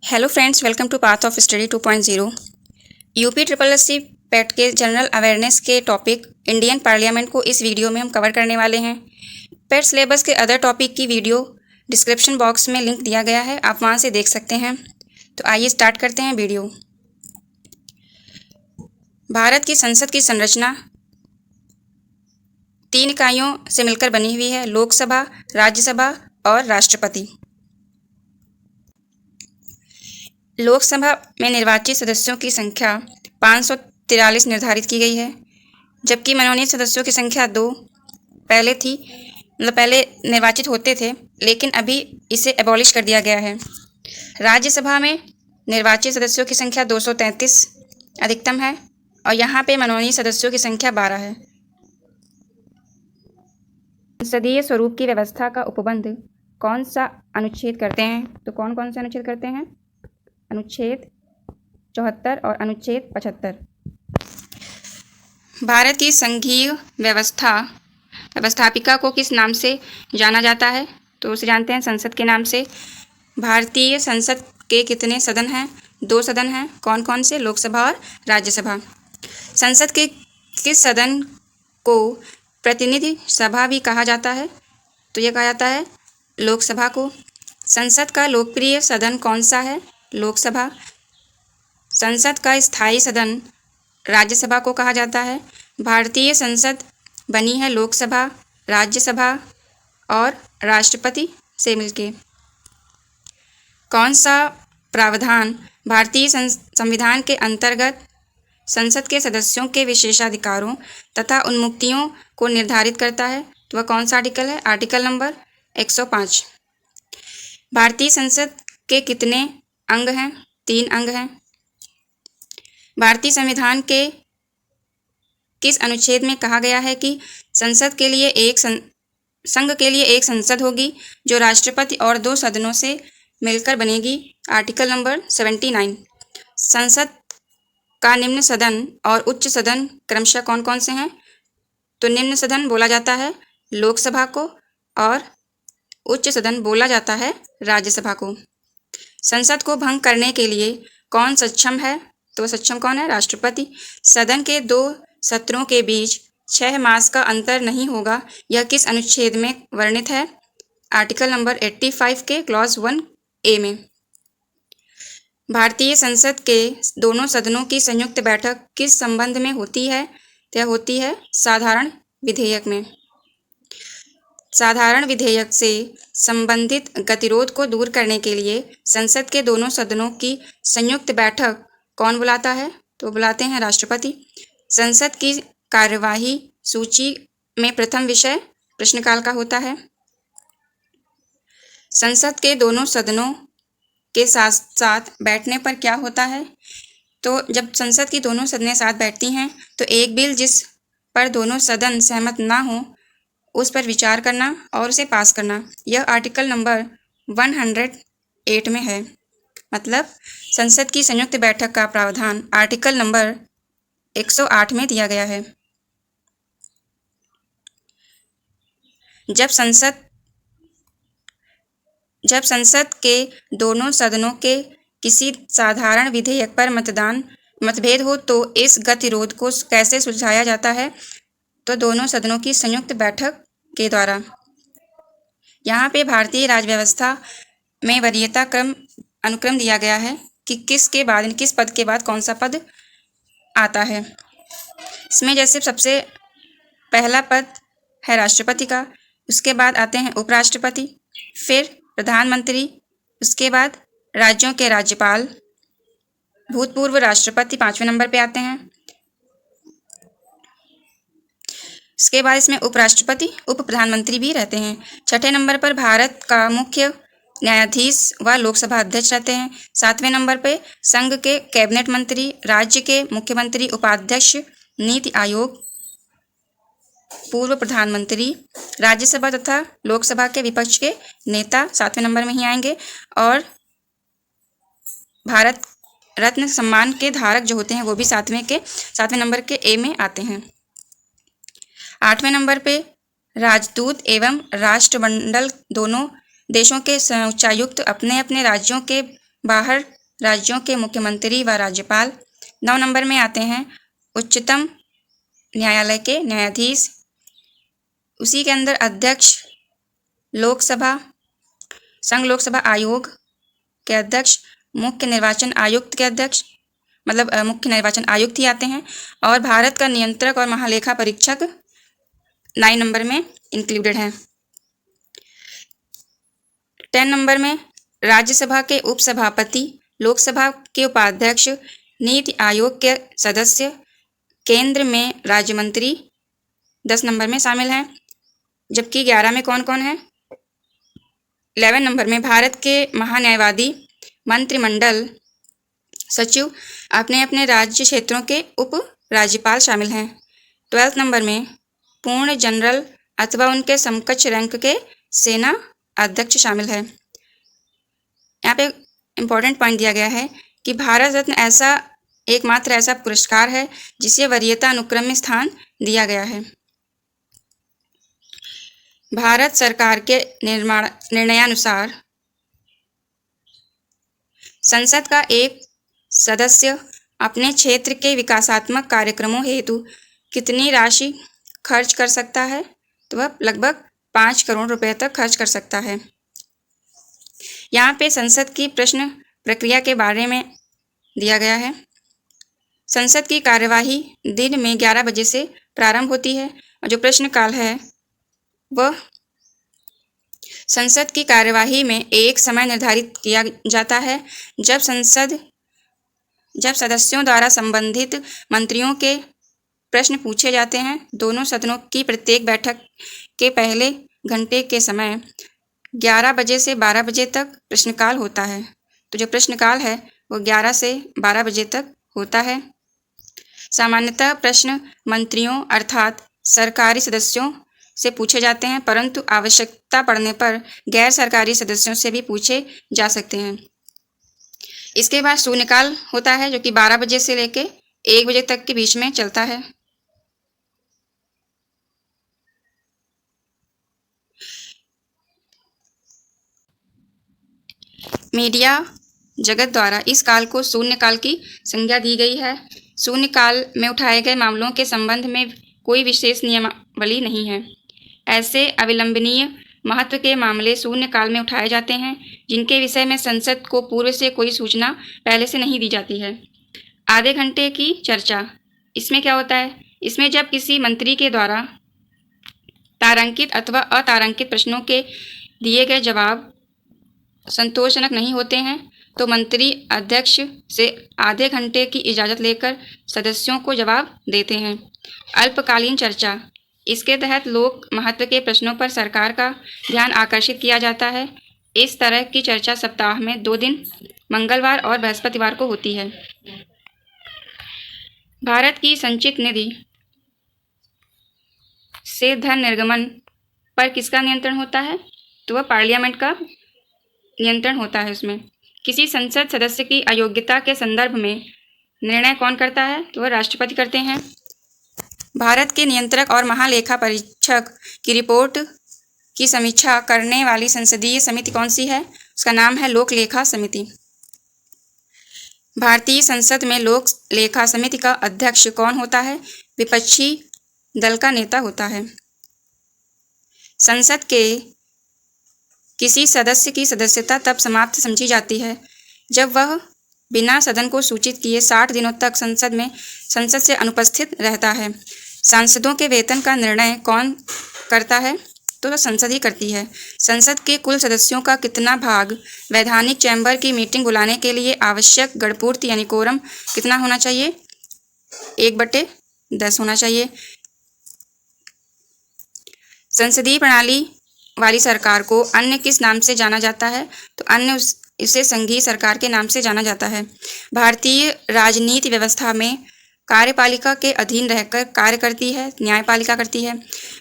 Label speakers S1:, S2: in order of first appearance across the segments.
S1: Hello friends, welcome to path of study 2.0। UP triple S C PET के general awareness के topic Indian parliament को इस video में हम कवर करने वाले हैं। पेट सिलेबस के अदर टॉपिक की वीडियो डिस्क्रिप्शन बॉक्स में लिंक दिया गया है, आप वहां से देख सकते हैं। तो आइए स्टार्ट करते हैं वीडियो। भारत की संसद की संरचना 3 इकाइयों से मिलकर बनी हुई है: लोकसभा, राज्यसभा और राष्ट्रपति। लोकसभा में निर्वाचित सदस्यों की संख्या 543 निर्धारित की गई है, जबकि मनोनीत सदस्यों की संख्या 2 पहले थी। पहले निर्वाचित होते थे, लेकिन अभी इसे एबॉलिश कर दिया गया है। राज्यसभा में निर्वाचित सदस्यों की संख्या 233 अधिकतम है और यहाँ पे मनोनीत सदस्यों की संख्या 12 है। संसदीय स्वरूप की व्यवस्था का उपबंध कौन सा अनुच्छेद करते हैं? तो कौन कौन से अनुच्छेद करते हैं? अनुच्छेद 74 और अनुच्छेद 75। भारत की संघीय व्यवस्थापिका को किस नाम से जाना जाता है? तो उसे जानते हैं संसद के नाम से। भारतीय संसद के कितने सदन हैं? 2 सदन हैं। कौन कौन से? लोकसभा और राज्यसभा। संसद के किस सदन को प्रतिनिधि सभा भी कहा जाता है? तो यह कहा जाता है लोकसभा को। संसद का लोकप्रिय सदन कौन सा है? लोकसभा। संसद का स्थायी सदन राज्यसभा को कहा जाता है। भारतीय संसद बनी है लोकसभा, राज्यसभा और राष्ट्रपति से मिलके। कौन सा प्रावधान भारतीय संविधान के अंतर्गत संसद के सदस्यों के विशेषाधिकारों तथा उन्मुक्तियों को निर्धारित करता है? तो वह कौन सा आर्टिकल है? Article number 105। भारतीय संसद के कितने अंग हैं? 3 अंग हैं। भारतीय संविधान के किस अनुच्छेद में कहा गया है कि संघ के लिए एक संसद होगी जो राष्ट्रपति और 2 सदनों से मिलकर बनेगी? Article number 79। संसद का निम्न सदन और उच्च सदन क्रमशः कौन कौन से हैं? तो निम्न सदन बोला जाता है लोकसभा को और उच्च सदन बोला जाता है राज्यसभा को। संसद को भंग करने के लिए कौन सक्षम है? तो सक्षम कौन है? राष्ट्रपति। सदन के 2 सत्रों के बीच 6 मास का अंतर नहीं होगा, यह किस अनुच्छेद में वर्णित है? आर्टिकल नंबर 85 के क्लॉज 1A में। भारतीय संसद के दोनों सदनों की संयुक्त बैठक किस संबंध में होती है? यह होती है साधारण विधेयक में। साधारण विधेयक से संबंधित गतिरोध को दूर करने के लिए संसद के दोनों सदनों की संयुक्त बैठक कौन बुलाता है? तो बुलाते हैं राष्ट्रपति। संसद की कार्यवाही सूची में प्रथम विषय प्रश्नकाल का होता है। संसद के दोनों सदनों के साथ साथ बैठने पर क्या होता है? तो जब संसद की दोनों सदनें साथ बैठती हैं तो एक बिल जिस पर दोनों सदन सहमत ना हो उस पर विचार करना और उसे पास करना, यह आर्टिकल नंबर 108 में है। मतलब संसद की संयुक्त बैठक का प्रावधान आर्टिकल नंबर 108 में दिया गया है। जब संसद के दोनों सदनों के किसी साधारण विधेयक पर मतभेद हो तो इस गतिरोध को कैसे सुलझाया जाता है? तो दोनों सदनों की संयुक्त बैठक के द्वारा। यहाँ पे भारतीय राज्य व्यवस्था में वरीयता अनुक्रम दिया गया है कि किस पद के बाद कौन सा पद आता है। इसमें जैसे सबसे पहला पद है राष्ट्रपति का, उसके बाद आते हैं उपराष्ट्रपति, फिर प्रधानमंत्री, उसके बाद राज्यों के राज्यपाल, भूतपूर्व राष्ट्रपति 5वें नंबर पे आते हैं। इसके बाद इसमें उपराष्ट्रपति, उप प्रधानमंत्री भी रहते हैं। 6ठे नंबर पर भारत का मुख्य न्यायाधीश व लोकसभा अध्यक्ष रहते हैं। 7वें नंबर पे संघ के कैबिनेट मंत्री, राज्य के मुख्यमंत्री, उपाध्यक्ष, नीति आयोग, पूर्व प्रधानमंत्री, राज्यसभा तथा लोकसभा के विपक्ष के नेता 7वें नंबर में ही आएंगे। और भारत रत्न सम्मान के धारक जो होते हैं वो भी 7वें नंबर के A में आते हैं। 8वें नंबर पे राजदूत एवं राष्ट्रमंडल दोनों देशों के उच्चायुक्त अपने अपने राज्यों के बाहर राज्यों के मुख्यमंत्री व राज्यपाल। 9 नंबर में आते हैं उच्चतम न्यायालय के न्यायाधीश, उसी के अंदर अध्यक्ष, लोकसभा, संघ लोकसभा आयोग के अध्यक्ष, मुख्य निर्वाचन आयुक्त के अध्यक्ष, मतलब मुख्य निर्वाचन आयुक्त ही आते हैं, और भारत का नियंत्रक और महालेखा परीक्षक 9 नंबर में इंक्लूडेड हैं। 10 नंबर में राज्यसभा के उपसभापति, लोकसभा के उपाध्यक्ष, नीति आयोग के सदस्य, केंद्र में राज्य मंत्री 10 नंबर में शामिल हैं। जबकि 11 में कौन कौन है? 11 नंबर में भारत के महान्यायवादी, मंत्रिमंडल सचिव, अपने अपने राज्य क्षेत्रों के उप राज्यपाल शामिल हैं। 12 नंबर में पूर्ण जनरल अथवा उनके समकक्ष रैंक के सेना अध्यक्ष शामिल है। यहाँ पे इम्पोर्टेंट पॉइंट दिया गया है कि भारत रत्न एकमात्र ऐसा पुरस्कार है जिसे वरीयता अनुक्रम में स्थान दिया गया है। भारत सरकार के निर्णयानुसार संसद का एक सदस्य अपने क्षेत्र के विकासात्मक कार्यक्रमों हेतु कितनी राशि खर्च कर सकता है? तो वह लगभग 5 करोड़ रुपए तक खर्च कर सकता है। यहाँ पे संसद की प्रश्न प्रक्रिया के बारे में दिया गया है। संसद की कार्यवाही दिन में 11 बजे से प्रारंभ होती है और जो प्रश्नकाल है वह संसद की कार्यवाही में एक समय निर्धारित किया जाता है जब सदस्यों द्वारा संबंधित मंत्रियों के प्रश्न पूछे जाते हैं। दोनों सदनों की प्रत्येक बैठक के पहले घंटे के समय 11 बजे से 12 बजे तक प्रश्नकाल होता है। तो जो प्रश्नकाल है वो 11 से 12 बजे तक होता है। सामान्यतः प्रश्न मंत्रियों अर्थात सरकारी सदस्यों से पूछे जाते हैं, परंतु आवश्यकता पड़ने पर गैर सरकारी सदस्यों से भी पूछे जा सकते हैं। इसके बाद शून्यकाल होता है जो कि 12 बजे से लेके 1 बजे तक के बीच में चलता है। मीडिया जगत द्वारा इस काल को शून्यकाल की संज्ञा दी गई है। शून्यकाल में उठाए गए मामलों के संबंध में कोई विशेष नियमावली नहीं है। ऐसे अविलंबनीय महत्व के मामले शून्यकाल में उठाए जाते हैं जिनके विषय में संसद को पूर्व से कोई सूचना पहले से नहीं दी जाती है। आधे घंटे की चर्चा, इसमें क्या होता है? इसमें जब किसी मंत्री के द्वारा तारांकित अथवा अतारांकित प्रश्नों के दिए गए जवाब संतोषजनक नहीं होते हैं तो मंत्री अध्यक्ष से आधे घंटे की इजाज़त लेकर सदस्यों को जवाब देते हैं। अल्पकालीन चर्चा, इसके तहत लोक महत्व के प्रश्नों पर सरकार का ध्यान आकर्षित किया जाता है। इस तरह की चर्चा सप्ताह में 2 दिन मंगलवार और बृहस्पतिवार को होती है। भारत की संचित निधि से धन निर्गमन पर किसका नियंत्रण होता है? तो वह पार्लियामेंट का नियंत्रण होता है। उसमें किसी संसद सदस्य की अयोग्यता के संदर्भ में निर्णय कौन करता है? तो वह राष्ट्रपति करते हैं। भारत के नियंत्रक और महालेखा परीक्षक की रिपोर्ट की समीक्षा करने वाली संसदीय समिति कौन सी है? उसका नाम है लोक लेखा समिति। भारतीय संसद में लोक लेखा समिति का अध्यक्ष कौन होता है? विपक्षी दल का नेता होता है। संसद के किसी सदस्य की सदस्यता तब समाप्त समझी जाती है जब वह बिना सदन को सूचित किए 60 दिनों तक संसद से अनुपस्थित रहता है। सांसदों के वेतन का निर्णय कौन करता है? तो संसद ही करती है। संसद के कुल सदस्यों का कितना भाग वैधानिक चैम्बर की मीटिंग बुलाने के लिए आवश्यक गणपूर्ति यानी कोरम कितना होना चाहिए? 1/10 होना चाहिए। संसदीय प्रणाली वाली सरकार को अन्य किस नाम से जाना जाता है? तो अन्य इसे संघीय सरकार के नाम से जाना जाता है। भारतीय राजनीति व्यवस्था में कार्यपालिका के अधीन रहकर कार्य करती है, न्यायपालिका करती है।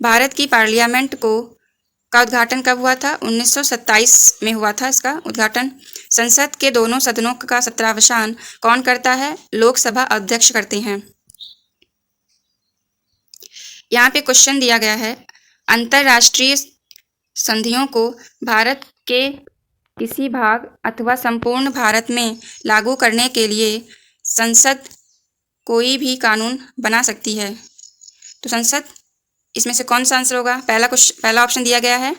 S1: भारत की पार्लियामेंट का उद्घाटन कब हुआ था? 1927 में हुआ था इसका उद्घाटन। संसद के दोनों सदनों का सत्रावसान कौन करता है? लोकसभा अध्यक्ष करते हैं। यहाँ पे क्वेश्चन दिया गया है, अंतर्राष्ट्रीय संधियों को भारत के किसी भाग अथवा संपूर्ण भारत में लागू करने के लिए संसद कोई भी कानून बना सकती है। तो संसद, इसमें से कौन सा आंसर होगा? पहला ऑप्शन दिया गया है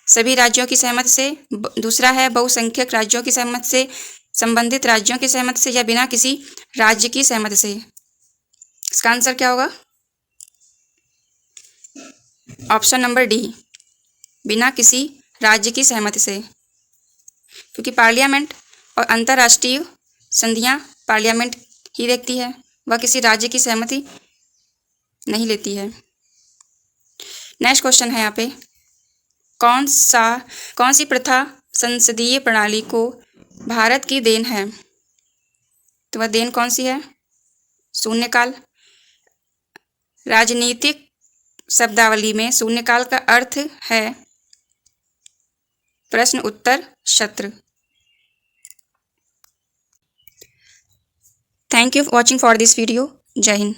S1: सभी राज्यों की सहमति से, दूसरा है बहुसंख्यक राज्यों की सहमति से, संबंधित राज्यों की सहमति से, या बिना किसी राज्य की सहमति से। इसका आंसर क्या होगा? ऑप्शन नंबर डी, बिना किसी राज्य की सहमति से, क्योंकि पार्लियामेंट और अंतर्राष्ट्रीय संधियां पार्लियामेंट ही देखती है, वह किसी राज्य की सहमति नहीं लेती है। नेक्स्ट क्वेश्चन है यहाँ पे, कौन सी प्रथा संसदीय प्रणाली को भारत की देन है? तो वह देन कौन सी है? शून्यकाल। राजनीतिक शब्दावली में शून्यकाल का अर्थ है प्रश्न उत्तर सत्र। Thank you for watching for this video. जय हिंद।